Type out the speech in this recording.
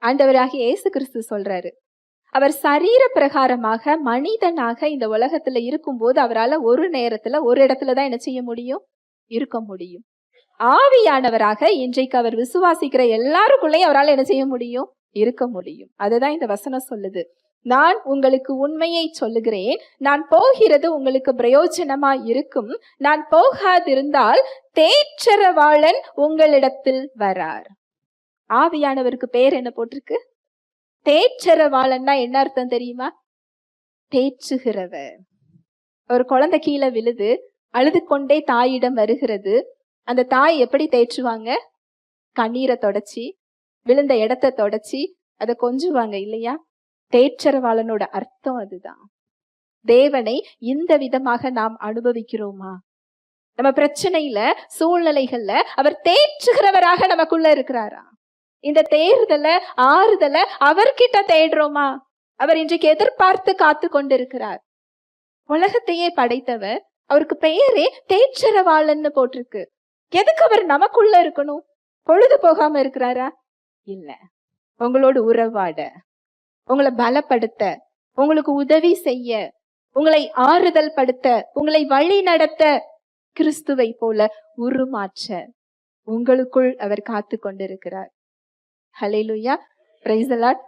ஆண்டவராகிய இயேசு கிறிஸ்து சொல்றாரு. அவர் சரீர பிரகாரமாக மனிதனாக இந்த உலகத்துல இருக்கும்போது அவரால் ஒரு நேரத்துல ஒரு இடத்துலதான் என்ன செய்ய முடியும்? இருக்க முடியும். ஆவியானவராக இன்றைக்கு அவர் விசுவாசிக்கிற எல்லாருக்குள்ளேயும் அவரால் என்ன செய்ய முடியும்? இருக்க முடியும். அதுதான் இந்த வசனம் சொல்லுது. நான் உங்களுக்கு உண்மையை சொல்லுகிறேன், நான் போகிறது உங்களுக்கு பிரயோஜனமா இருக்கும். நான் போகாதிருந்தால் தேற்றரவாளன் உங்களிடத்தில் வரார். ஆவியானவருக்கு பேர் என்ன போட்டிருக்கு? தேற்றரவாளன்னா என்ன அர்த்தம் தெரியுமா? தேற்றுகிறவர். ஒரு குழந்தை கீழே விழுது, அழுது கொண்டே தாயிடம் வருகிறது. அந்த தாய் எப்படி தேற்றுவாங்க? கண்ணீரை தொடச்சி, விழுந்த இடத்தை தொடச்சி அதை கொஞ்சுவாங்க இல்லையா? தேற்றரவாளனோட அர்த்தம் அதுதான். தேவனை இந்த விதமாக நாம் அனுபவிக்கிறோமா? நம்ம பிரச்சனையில, சூழ்நிலைகள்ல அவர் தேற்றுகிறவராக நமக்குள்ள இருக்கிறாரா? இந்த தேர்தல ஆறுதல அவர்கிட்ட தேடுறோமா? அவர் இன்றைக்கு எதிர்பார்த்து காத்து கொண்டிருக்கிறார். உலகத்தையே படைத்தவர், அவருக்கு பெயரே தேற்றரவாளன்னு போட்டிருக்கு. எதுக்கு அவர் நமக்குள்ள இருக்கணும்? பொழுது போகாம இருக்கிறாரா? இல்ல, உங்களோட உறவாட, உங்களை பலப்படுத்த, உங்களுக்கு உதவி செய்ய, உங்களை ஆறுதல் படுத்த, உங்களை வழி நடத்த, கிறிஸ்துவை போல உருமாற்ற உங்களுக்குள் அவர் காத்து கொண்டிருக்கிறார். ஹல்லேலூயா, பிரைஸ் தி லார்ட்.